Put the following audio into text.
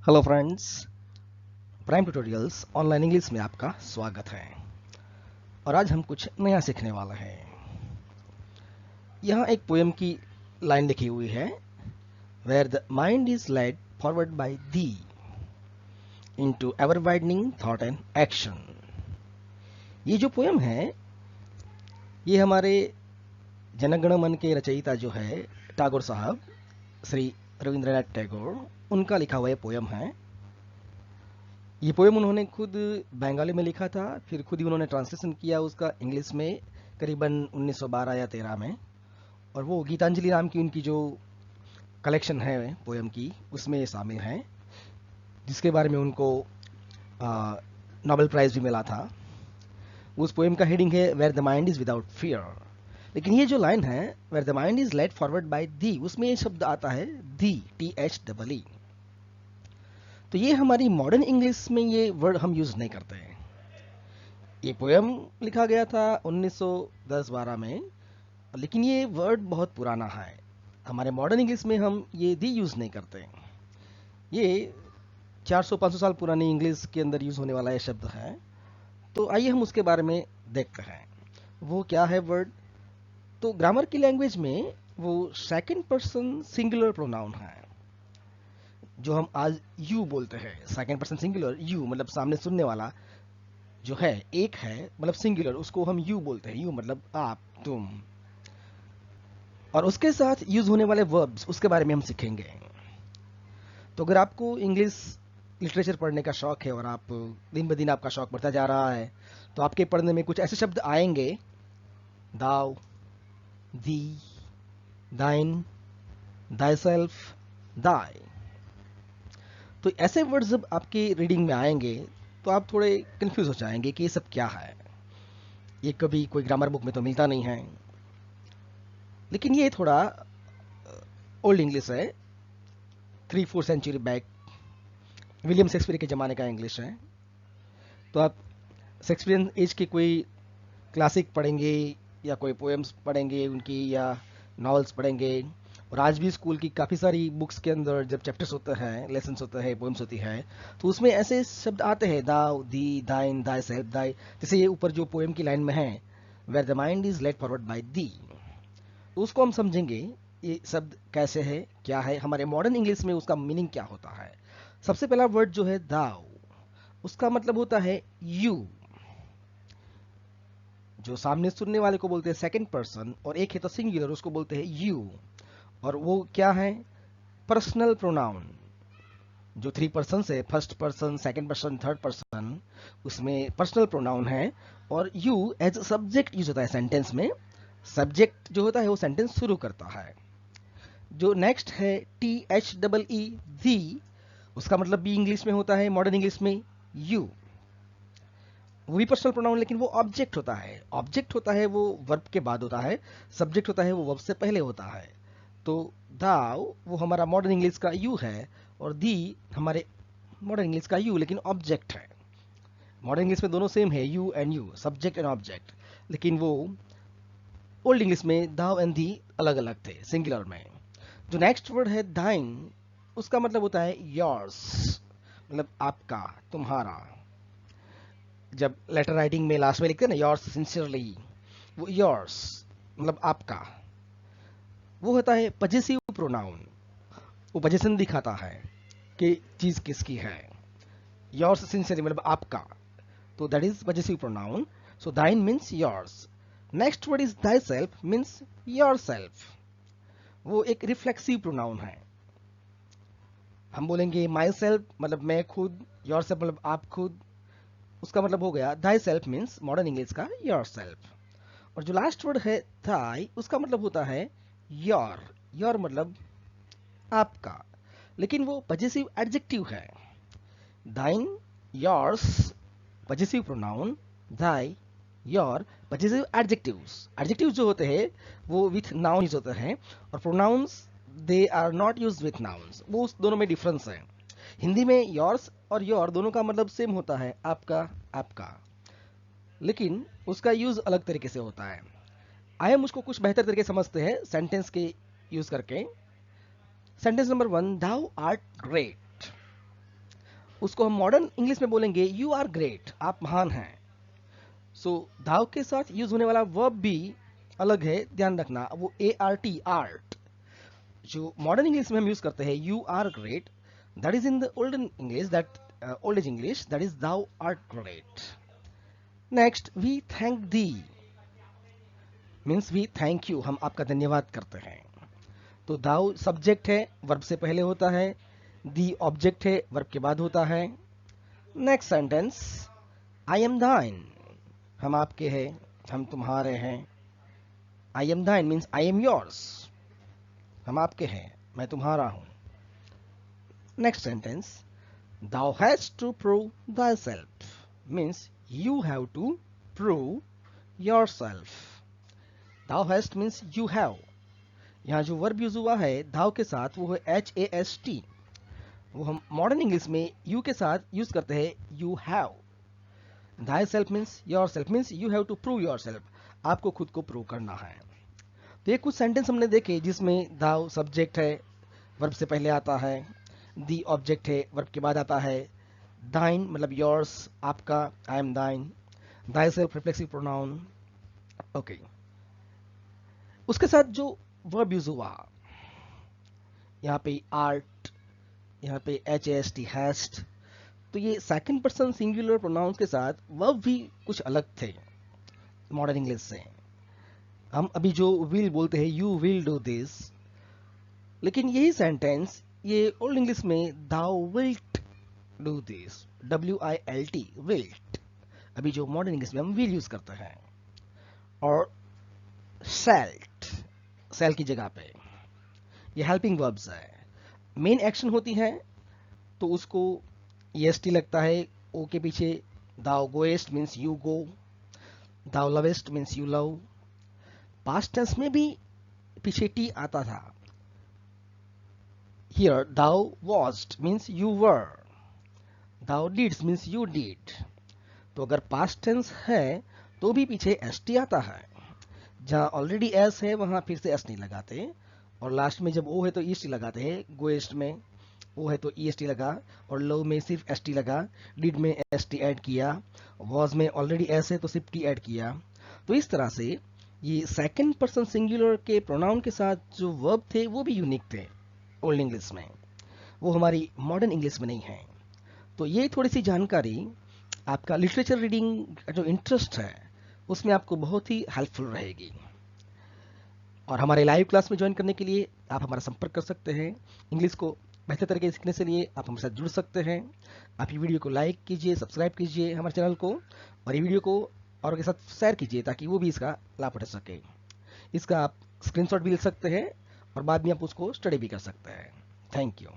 Hello friends, prime tutorials online English में आपका स्वागत है। और आज हम कुछ नया सीखने वाले हैं। यहाँ एक पोएम की लाइन लिखी हुई है, where the mind is led forward by thee into ever widening thought and action. ये जो पोएम है, ये हमारे जनगण मन के रचयिता जो है टैगोर साहब, श्री रविंद्रनाथ टैगोर, उनका लिखा हुआ ये पोएम है। ये पोएम उन्होंने खुद बंगाली में लिखा था, फिर खुद ही उन्होंने ट्रांसलेशन किया उसका इंग्लिश में करीबन 1912 या 13 में। और वो गीतांजलि नाम की उनकी जो कलेक्शन है पोएम की, उसमें ये शामिल है, जिसके बारे में उनको नोबेल प्राइज़ भी मिला था। उस पोएम का हेडिंग है where the mind is without fear. लेकिन ये जो लाइन है, where the mind is led forward by thee, उसमें ये शब्द आता है दी, THEE। तो ये हमारी मॉडर्न इंग्लिश में ये वर्ड हम यूज़ नहीं करते हैं। ये पोएम लिखा गया था 1910-12 में, लेकिन ये वर्ड बहुत पुराना है। हमारे मॉडर्न इंग्लिश में हम ये दी यूज़ नहीं करते। ये 400-500 साल पुरानी इंग्लिश के अंदर यूज़ होने वाला ये शब्द है। तो आइए हम उसके बारे में देखते हैं। वो क्या है वर्ड? तो ग्रामर की लैंग्वेज में वो सेकंड पर्सन सिंगुलर प्रोनाउन है, जो हम आज यू बोलते हैं। सेकंड पर्सन सिंगुलर, यू मतलब सामने सुनने वाला जो है एक है, मतलब सिंगुलर, उसको हम यू बोलते हैं। यू मतलब आप, तुम। और उसके साथ यूज होने वाले वर्ब्स, उसके बारे में हम सीखेंगे। तो अगर आपको इंग्लिश लिटरेचर पढ़ने का शौक है और आप दिन ब दिन आपका शौक बढ़ता जा रहा है, तो आपके पढ़ने में कुछ ऐसे शब्द आएंगे, दाउ, दी, दाइन, दाई सेल्फ, दाई। तो ऐसे वर्ड्स जब आपकी रीडिंग में आएंगे तो आप थोड़े कंफ्यूज हो जाएंगे कि ये सब क्या है। ये कभी कोई ग्रामर बुक में तो मिलता नहीं है, लेकिन ये थोड़ा ओल्ड इंग्लिश है, 3-4 सेंचुरी बैक, विलियम शेक्सपियर के ज़माने का इंग्लिश है। तो आप शेक्सपियन एज के कोई क्लासिक पढ़ेंगे या कोई पोएम्स पढ़ेंगे उनकी, या नॉवेल्स पढ़ेंगे। और आज भी स्कूल की काफ़ी सारी बुक्स के अंदर जब चैप्टर्स होते हैं, लेसन्स होते हैं, पोएम्स होती है, तो उसमें ऐसे शब्द आते हैं, दाउ, दी, दाइन, दाई सेल्फ, दाई। जैसे ये ऊपर जो पोएम की लाइन में है, where the mind is led forward by thee, तो उसको हम समझेंगे ये शब्द कैसे है, क्या है, हमारे मॉडर्न इंग्लिश में उसका मीनिंग क्या होता है। सबसे पहला वर्ड जो है दाउ, उसका मतलब होता है यू, जो सामने सुनने वाले को बोलते हैं सेकंड पर्सन, और एक है तो सिंगुलर, उसको बोलते हैं यू। और वो क्या है? Personal pronoun. जो 3 पर्सन है, first person, second person, third person, उसमें पर्सनल प्रोनाउन है। और यू एज सब्जेक्ट यूज होता है सेंटेंस में। सब्जेक्ट जो होता है वो सेंटेंस शुरू करता है। जो नेक्स्ट है THEE, दी, उसका मतलब भी इंग्लिश में होता है, मॉडर्न इंग्लिश में यू। वो भी पर्सनल प्रोनाउन, लेकिन वो ऑब्जेक्ट होता है। ऑब्जेक्ट होता है वो वर्ब के बाद होता है, सब्जेक्ट होता है वो वर्ब से पहले होता है। तो दाउ वो हमारा मॉडर्न इंग्लिश का यू है, और दी हमारे मॉडर्न इंग्लिश का यू, लेकिन ऑब्जेक्ट है। मॉडर्न इंग्लिश में दोनों सेम है, you and you, subject and object. लेकिन वो ओल्ड इंग्लिश में दाउ एंड दी अलग अलग थे, सिंगुलर में। जो नेक्स्ट वर्ड है दाइन, उसका मतलब होता है योर्स, मतलब आपका, तुम्हारा। जब लेटर राइटिंग में लास्ट में लिखते हैं ना, योर्स सिंसियरली, वो योर्स मतलब आपका। वो होता है पजेसिव प्रोनाउन, वो पजेशन दिखाता है कि चीज किसकी है। योर्स सिंसियरली मतलब आपका, तो दैट इज पजेसिव प्रोनाउन। सो दाइन means yours. Next word is thy self, means your self. वो एक रिफ्लेक्सिव प्रोनाउन है। हम बोलेंगे माई सेल्फ मतलब मैं खुद, योर सेल्फ मतलब आप खुद। उसका मतलब हो गया thy self means modern English का योर सेल्फ। और जो लास्ट वर्ड है थाई, उसका मतलब होता है योर। योर मतलब आपका, लेकिन वो पजेसिव एडजेक्टिव है। दाइन, yours possessive pronoun, Dai, your possessive adjectives. Adjectives जो होते हैं वो विथ नाउन यूज होते हैं, और pronouns they are not use with nouns. वो उस दोनों में डिफरेंस है। हिंदी में योर्स और योर दोनों का मतलब सेम होता है, आपका, आपका, लेकिन उसका यूज अलग तरीके से होता है। आइए हम उसको कुछ बेहतर तरीके से समझते हैं सेंटेंस के यूज करके। Sentence number 1, thou art great. उसको हम मॉडर्न इंग्लिश में बोलेंगे यू आर ग्रेट, आप महान हैं। सो दाव के साथ यूज होने वाला वर्ब भी अलग है, ध्यान रखना, वो ART, आर्ट। जो मॉडर्न इंग्लिश में हम यूज करते हैं you are great, that is in the olden English, that old age English, that is thou art great. Next, we thank thee means we thank you, हम आपका धन्यवाद करते हैं। तो दाउ सब्जेक्ट है, वर्ब से पहले होता है। दी ऑब्जेक्ट है, वर्ब के बाद होता है। नेक्स्ट सेंटेंस, आई एम दाइन, हम आपके हैं, हम तुम्हारे हैं। आई एम दाइन मीन्स आई एम योर्स, हम आपके हैं, मैं तुम्हारा हूं। Next sentence, thou hast to prove thyself means you have to prove yourself. thou hast means you have। यहाँ जो वर्ब यूज हुआ है thou के साथ वो है HAST, वो हम मॉडर्न इंग्लिश में you के साथ यूज करते हैं you have। thyself means yourself means you have to prove yourself, आपको खुद को प्रूव करना है। तो ये कुछ सेंटेंस हमने देखे जिसमें thou सब्जेक्ट है, वर्ब से पहले आता है। दी ऑब्जेक्ट है, वर्ब के बाद आता है। दाइन मतलब योर्स, आपका, आई एम दाइन। Thy self reflexive pronoun. Okay, उसके साथ जो वर्ब यूज हुआ यहाँ पे आर्ट, यहाँ पे HAST हैस्ट, तो ये सेकंड पर्सन सिंगुलर प्रोनाउंस के साथ वर्ब भी कुछ अलग थे मॉडर्न इंग्लिश से। हम अभी जो विल बोलते हैं यू विल डू दिस, लेकिन यही सेंटेंस ये ओल्ड इंग्लिश में thou wilt do this, WILT, wilt, अभी जो मॉडर्न इंग्लिश में हम विल यूज करते हैं। और शैल्ट, सेल की जगह पे, ये हेल्पिंग वर्ब्स है। मेन एक्शन होती है तो उसको EST लगता है, ओ के पीछे। Thou goest means you go, thou lovest means you love. Past tense में भी पीछे टी आता था। Here thou wast means you were, thou didst means you did। तो अगर पास्ट टेंस है तो भी पीछे ST आता है। जहां ऑलरेडी एस है वहां फिर से एस नहीं लगाते, और लास्ट में जब ओ है तो EST लगाते हैं। गोएस्ट में ओ है तो EST लगा, और लव में सिर्फ ST लगा। डिड में ST ऐड किया, वॉज में ऑलरेडी एस है तो सिर्फ टी ऐड किया। तो इस तरह से ये सेकंड पर्सन सिंगुलर के प्रोनाउन के साथ जो वर्ब थे वो भी यूनिक थे ओल्ड इंग्लिश में, वो हमारी मॉडर्न इंग्लिश में नहीं है। तो ये थोड़ी सी जानकारी आपका लिटरेचर रीडिंग का जो इंटरेस्ट है उसमें आपको बहुत ही हेल्पफुल रहेगी। और हमारे लाइव क्लास में ज्वाइन करने के लिए आप हमारा संपर्क कर सकते हैं। इंग्लिश को बेहतर तरीके से सीखने के लिए आप हमसे जुड़ सकते हैं। आप ये वीडियो को लाइक कीजिए, सब्सक्राइब कीजिए हमारे चैनल को, और ये वीडियो को और के साथ शेयर कीजिए ताकि वो भी इसका लाभ उठा सके। इसका आप स्क्रीनशॉट भी ले सकते हैं और बाद में आप उसको स्टडी भी कर सकते हैं। Thank you.